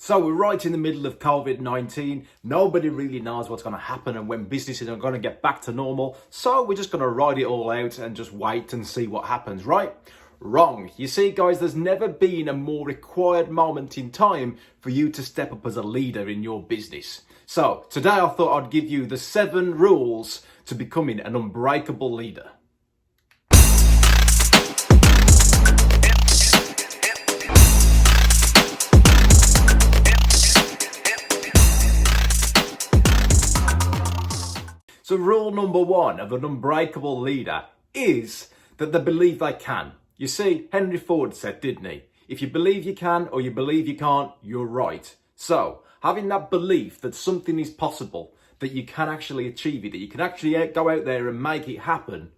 So we're right in the middle of COVID-19. Nobody really knows what's going to happen and when businesses are going to get back to normal. So we're just going to ride it all out and just wait and see what happens, right? Wrong. You see, guys, there's never been a more required moment in time for you to step up as a leader in your business. So today I thought I'd give you the 7 rules to becoming an unbreakable leader. So rule number 1 of an unbreakable leader is that they believe they can. You see, Henry Ford said, didn't he? If you believe you can or you believe you can't, you're right. So having that belief that something is possible, that you can actually achieve it, that you can actually go out there and make it happen,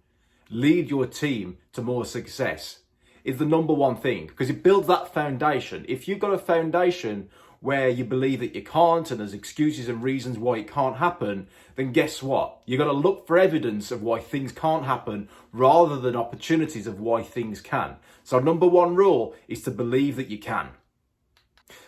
lead your team to more success, is the number 1 thing, because it builds that foundation. If you've got a foundation where you believe that you can't and there's excuses and reasons why it can't happen, then guess what? You've got to look for evidence of why things can't happen rather than opportunities of why things can. So number 1 rule is to believe that you can.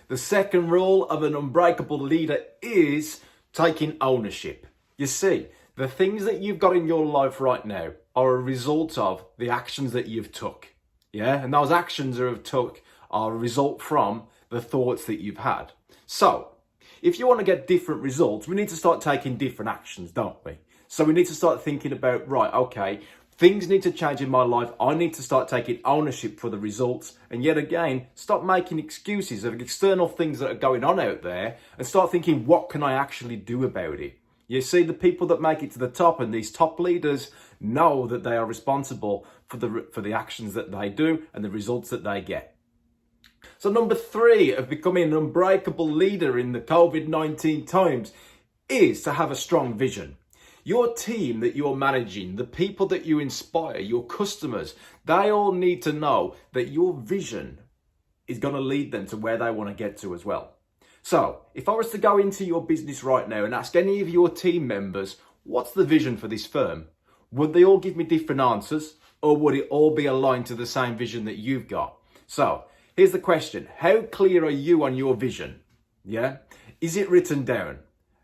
The second rule of an unbreakable leader is taking ownership. You see, the things that you've got in your life right now are a result of the actions that you've took. Yeah, and those actions that you've took are a result from the thoughts that you've had. So if you want to get different results, we need to start taking different actions, don't we? So we need to start thinking about, right, okay, things need to change in my life. I need to start taking ownership for the results. And yet again, stop making excuses of external things that are going on out there and start thinking, what can I actually do about it? You see, the people that make it to the top and these top leaders know that they are responsible for the actions that they do and the results that they get. So number 3 of becoming an unbreakable leader in the COVID-19 times is to have a strong vision. Your team that you're managing, the people that you inspire, your customers, they all need to know that your vision is going to lead them to where they want to get to as well. So if I was to go into your business right now and ask any of your team members, what's the vision for this firm? Would they all give me different answers, or would it all be aligned to the same vision that you've got? So here's the question. How clear are you on your vision? Yeah? Is it written down?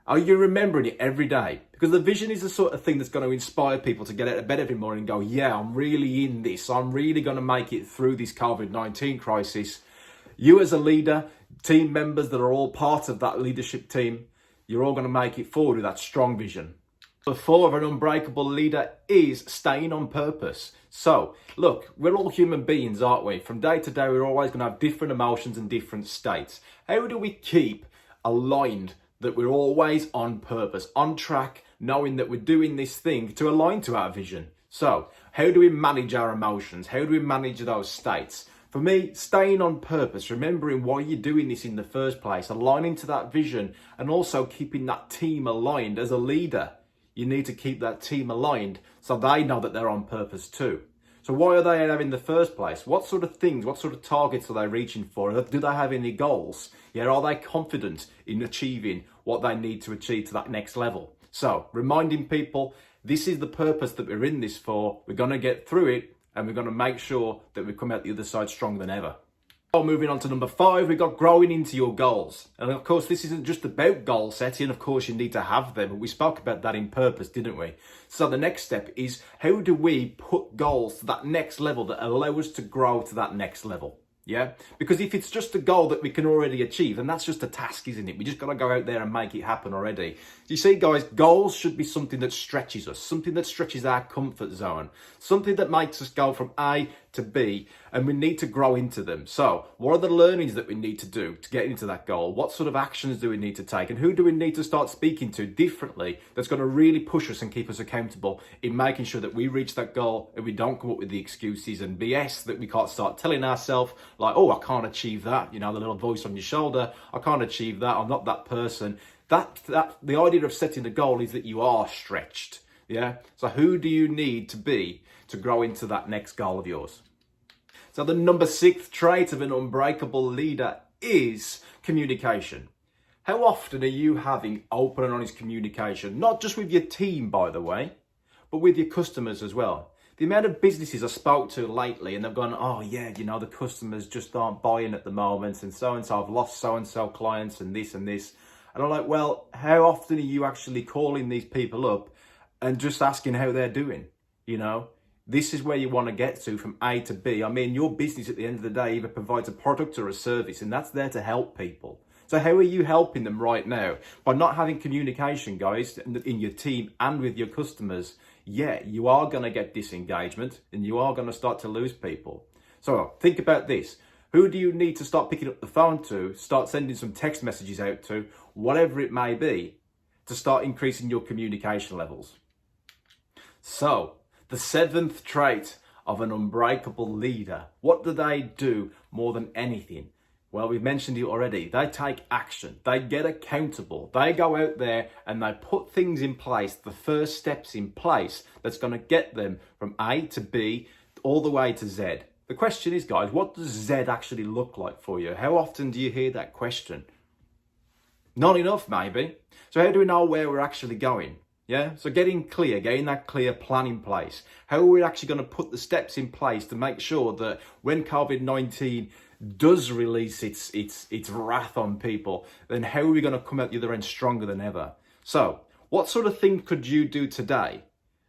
Are you remembering it every day? Because the vision is the sort of thing that's going to inspire people to get out of bed every morning and go, yeah, I'm really in this. I'm really going to make it through this COVID-19 crisis. You as a leader, team members that are all part of that leadership team, you're all going to make it forward with that strong vision. Number 4 of an unbreakable leader is staying on purpose. So, look, we're all human beings, aren't we? From day to day, we're always going to have different emotions and different states. How do we keep aligned that we're always on purpose, on track, knowing that we're doing this thing to align to our vision? So, how do we manage our emotions? How do we manage those states? For me, staying on purpose, remembering why you're doing this in the first place, aligning to that vision, and also keeping that team aligned as a leader. You need to keep that team aligned so they know that they're on purpose too. So why are they there in the first place? What sort of things, what sort of targets are they reaching for? Do they have any goals? Yeah, are they confident in achieving what they need to achieve to that next level? So reminding people, this is the purpose that we're in this for. We're going to get through it and we're going to make sure that we come out the other side stronger than ever. Moving on to number 5, we've got growing into your goals. And of course, this isn't just about goal setting. Of course, you need to have them. But we spoke about that in purpose, didn't we? So the next step is, how do we put goals to that next level that allow us to grow to that next level? Yeah, because if it's just a goal that we can already achieve, then that's just a task, isn't it? We just got to go out there and make it happen already. You see, guys, goals should be something that stretches us, something that stretches our comfort zone, something that makes us go from A to B, and we need to grow into them. So what are the learnings that we need to do to get into that goal? What sort of actions do we need to take? And who do we need to start speaking to differently that's going to really push us and keep us accountable in making sure that we reach that goal and we don't come up with the excuses and BS that we can't start telling ourselves, like, oh, I can't achieve that. You know, the little voice on your shoulder, I can't achieve that. I'm not that person. The idea of setting a goal is that you are stretched. Yeah. So who do you need to be to grow into that next goal of yours? So the number 6th trait of an unbreakable leader is communication. How often are you having open and honest communication? Not just with your team, by the way, but with your customers as well. The amount of businesses I spoke to lately and they've gone, oh yeah, the customers just aren't buying at the moment and so I've lost so clients and this. And I'm like, well, how often are you actually calling these people up and just asking how they're doing? This is where you want to get to from A to B. I mean, your business at the end of the day either provides a product or a service, and that's there to help people. So how are you helping them right now? By not having communication, guys, in your team and with your customers, yeah, you are going to get disengagement and you are going to start to lose people. So think about this. Who do you need to start picking up the phone to, start sending some text messages out to, whatever it may be, to start increasing your communication levels? So, the 7th trait of an unbreakable leader. What do they do more than anything? Well, we've mentioned it already. They take action. They get accountable. They go out there and they put things in place, the first steps in place that's going to get them from A to B all the way to Z. The question is, guys, what does Z actually look like for you? How often do you hear that question? Not enough, maybe. So how do we know where we're actually going? Yeah, so getting that clear plan in place. How are we actually going to put the steps in place to make sure that when COVID-19 does release its wrath on people, then how are we going to come out the other end stronger than ever? So, what sort of thing could you do today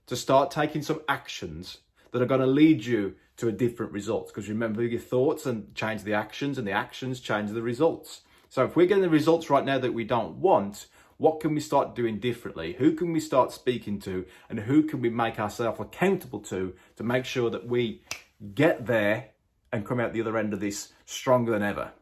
to start taking some actions that are going to lead you to a different result? Because remember, your thoughts and change the actions, and the actions change the results. So if we're getting the results right now that we don't want, what can we start doing differently? Who can we start speaking to? And who can we make ourselves accountable to make sure that we get there and come out the other end of this stronger than ever?